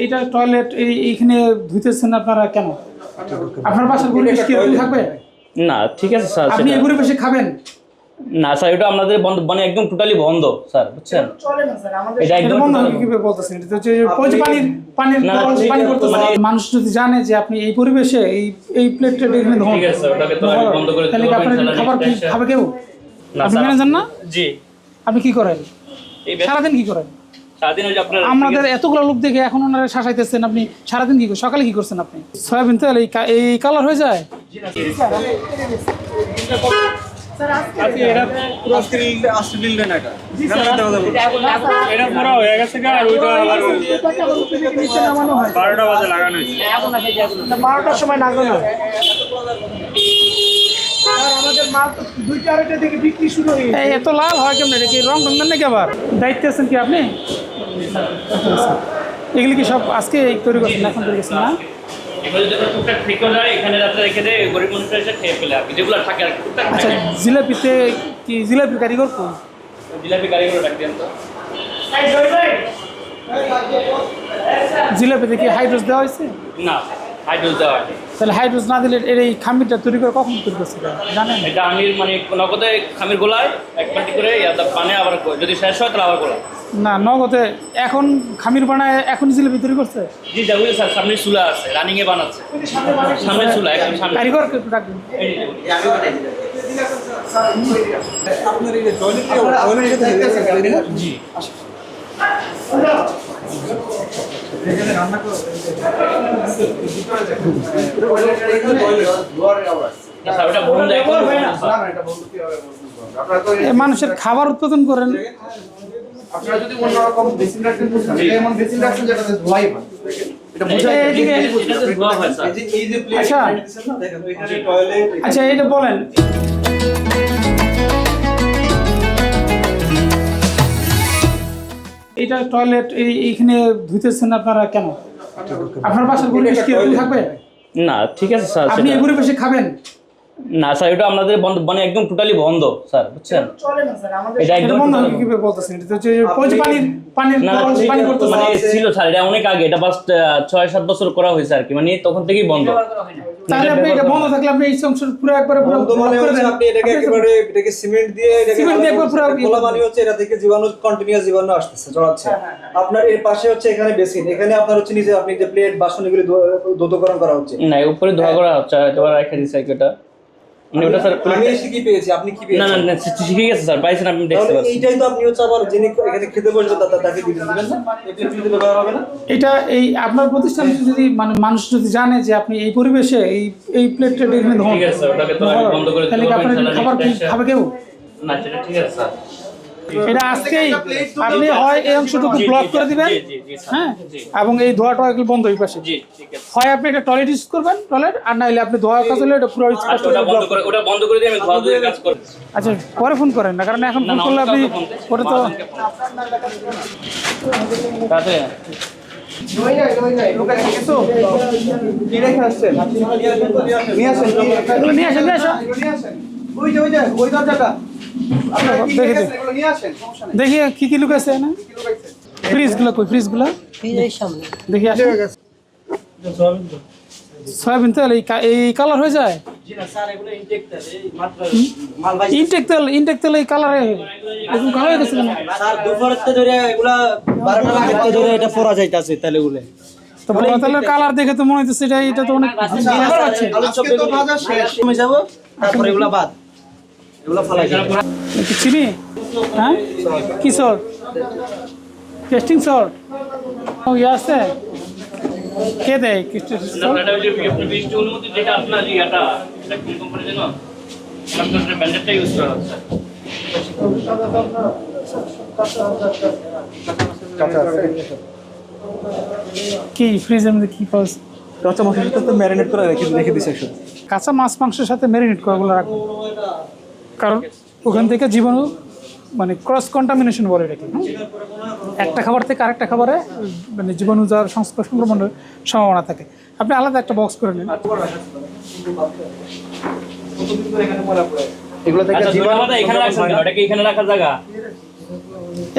এটা টয়লেট এইখানে ধুইতেছেন আপনারা কেন? আপনার বাসার পরিবেশ কি এরকম থাকবে? না ঠিক আছে স্যার, আপনি এই পরিবেশে খাবেন না স্যার, এটা আমাদের বন্ধ, মানে একদম টোটালি বন্ধ স্যার, বুঝছেন? এটা একদম বন্ধ কিভাবে বলতেছেন? এটা হচ্ছে পানির পানি করতেছেন। মানুষ যদি জানে যে আপনি এই পরিবেশে এই প্লেটটা এখানে ধোন, ঠিক আছে স্যার, ওটাকে তো আমি বন্ধ করে তাহলে দিতে আপনার খাবার কি খাবে কেউ? আপনি মেনে যান না? জি। আপনি কি করেন এই সারাদিন? কি করেন সারাদিন? ওই যে আপনার আমাদের এতগুলো লোক দেখে এখন ওনারা শাসাইতেছেন, আপনি সারাদিন কি করেন? সকালে কি করছেন আপনি? সয়াবিন তেল এই কালার হয়ে যায়? এত লাল হয় কেমন? এটা কি রং দেন নাকি আবার? দায়িত্বে আছেন কি আপনি? এগুলি কি সব আজকে তৈরি করছেন, এখন তৈরি করছেন না? আচ্ছা, জিলাপিতে কি জিলাপির কারিগর কোন? জিলাপিতে কি হাইড্রোজ দেওয়া হয়েছে? না, হাইড্রোজ দেওয়া হয়নি। তাহলে হাইড্রোজ না দিলে এই খামিরটা তৈরি করে কখন তৈরি করছে জানেন? এটা আমি মানে নগদে খামির গোলায় এক বাটি করে পানে আবার যদি শেষ হয় তাহলে আবার গোলা। না, নগদে এখন খামির বানায় এখন জিলাপি তৈরি করছে? জি যাবো স্যার, সামনে চুলা আছে, রানিং এ বানাচ্ছে, সামনে চুলা একদম সামনে। কারিগর একটু ডাকবেন। জি মানুষের খাবার উৎপাদন করেন। আপনারা যদি অন্যরকম বেসিন রাখেন, যেমন বেসিন রাখছেন যেটাতে ধোয়াই হয়, এটা বোঝা যায়। এই যে প্লেট আচ্ছা দিচ্ছেন না, দেখেন এখানে টয়লেট। আচ্ছা, এটা বলেন, এটা টয়লেট এইখানে ধুইতেছেন আপনারা কেন? আপনার বাসার পরিবেশ কি এরকম থাকবে? না ঠিক আছে স্যার, আপনি এই পরিবেশে খাবেন? না স্যার, এটা আমাদের বন্ধ, মানে একদম টোটালি বন্ধ স্যার, বুঝছেন? এটা একদম বন্ধ কিভাবে বলতেছেন? এটা হচ্ছে পানি করতেছেন। মানে ছিল স্যার, এটা অনেক আগে, এটা বাস 6-7 বছর করা হয়েছে আর কি, মানে তখন থেকেই বন্ধ। তাহলে আপনি এটা বন্ধ থাকলে আপনি এই অংশ পুরো একবারে পুরো বন্ধ মানে হচ্ছে আপনি এটাকে সিমেন্ট দিয়ে একবার পুরো খোলা মানে হচ্ছে এটা থেকে জীবাণু কন্টিনিউয়াস জীবাণু আসতেছে, জড়াচ্ছে। আপনার এর পাশে হচ্ছে এখানে বেসিন, এখানে আপনার হচ্ছে নিজে আপনি যে প্লেট বাসন এগুলি ধৌতকরণ করা হচ্ছে। না, উপরে ধোয়া করা হচ্ছে, এবার রেখে দিয়েছে এটা। মানে ওটা স্যার আমি এসে কি পেয়েছি, আপনি কি পেয়েছেন? না না না, শিখে গেছে স্যার, পাইছেন আপনি, দেখতে পাচ্ছেন। এইটাই তো আপনি হচ্ছে আবার যিনি এখানে খেতে বসবে তাকে দিয়ে দিবেন না, এই প্লেটগুলো ব্যবহার হবে না। এটা আপনার প্রতিষ্ঠান যদি মানে মানুষ যদি জানে যে আপনি এই পরিবেশে এই প্লেটটা এখানে ধোন, ঠিক আছে স্যার, ওটাকে তো আমি বন্ধ করে দিতে তাহলে পারবো আপনার খাবার কি খাবে কেউ? না সেটা ঠিক আছে স্যার। এটা আজকেই আপনি হয় এই অংশটুকু ব্লক করে দিবেন, হ্যাঁ, এবং এই ধোয়াটা এগুলো বন্ধ হয়ে পাশে। জি ঠিক আছে। হয় আপনি একটা টয়লেট ইউজ করবেন, টয়লেট, আর নাইলে আপনি ধোয়া কাজ হলে এটা পুরো আচ্ছা, ওটা বন্ধ করে দিয়ে আমি ধোয়া ধুয়ে কাজ করব। আচ্ছা, পরে ফোন করেন না, কারণ এখন ফোন করলে আপনি ওটা তো তাতে নিয়ে আসেন। দেখি কি লুকাইছে না, ফ্রিজগুলো কই? ফ্রিজগুলো দেখি আসে। সয়াবিন তেল এই কালার হয়ে যায়? ইনটেক তেল এই কালারে এরকম কালার হয়ে গেছে কেন? এটা পরা যাইতাছে তাহলে তো তেলের কালার দেখে তো মনে হচ্ছে এটা তো অনেক তারপরে এগুলা বাদ, এগুলা ফালাই যাবে। চিনি, হ্যাঁ, কি সল্ট? টেস্টিং সল্ট আছে? কে দেয়? আপনার ওই যে আপনি বৃষ্টি অনুমতি যেটা আপনার এটা কোন কোম্পানি জানো? আপনার ব্র্যান্ডেডটা ইউজ করা হচ্ছে। কি ফ্রিজের মধ্যে কি পাওয়া? কাঁচা মাংসের সাথে ম্যারিনেট করে রেখে দিছে একসাথে। কাঁচা মাছ মাংসের সাথে ম্যারিনেট করে ওগুলো রাখবো, কারণ ওখান থেকে জীবাণু মানে ক্রস কন্টামিনেশন বলে এটাকে। একটা খাবার থেকে আরেকটা খাবারে মানে জীবাণু যাওয়ার সংক্রমণের সম্ভাবনা থাকে। আপনি আলাদা একটা বক্স করে নিন। এগুলো থেকে আচ্ছা জীবাণু ধন্যবাদ, এখানে রাখছেন কেন? এটা কি এখানে রাখার জায়গা?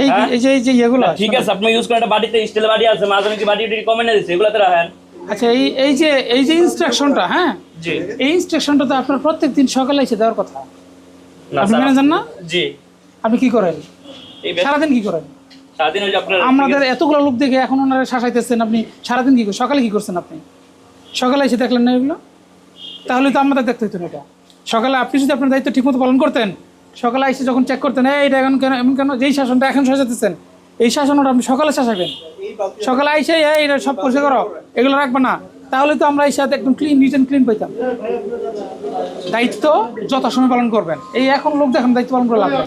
এই হ্যাঁ? এই যে ইয়েগুলো ঠিক আছে, আপনি ইউজ করেন একটা বাড়িতে স্টিলের বাড়ি আছে, মাঝে কি বাড়ি কমে না দিচ্ছে, এগুলোতে রাখেন। আচ্ছা এই যে ইনস্ট্রাকশনটা, হ্যাঁ, জি এই ইনস্ট্রাকশনটা তো আপনার প্রত্যেক দিন সকালে এসে দেওয়ার কথা। না আপনি স্যার, মেনে যান না? জি আপনি কি করেন এই ব্যস্ত- সারাদিন, কি করেন? সারাদিন ওই যে আপনার আমাদের এতগুলো লোক দেখে এখন ওনারা শাসাইতেছেন, আপনি সারাদিন কি করেন? সকালে কি করছেন আপনি? সকালে এসে দেখলেন না এগুলো? তাহলে তো আমাদের দেখতে হতো না এটা। সকালে আপনি যদি আপনার দায়িত্ব ঠিকমতো পালন করতেন, সকালে এসে যখন চেক করতেন, এটা এখন কেন এমন কেন, যেই শাসনটা এখন শাসাতেছেন এই শাসনটা আপনি সকালে শাসাবেন। সকালে এসে এটা সব পরিষ্কার করো, এগুলো রাখবে না, তাহলে তো আমরা এই সাথে একদম ক্লিন, নিট অ্যান্ড ক্লিন পাইতাম। দায়িত্ব যথাসময় পালন করবেন। এই এখন লোক দেখেন দায়িত্ব পালন করে লাভ নেই।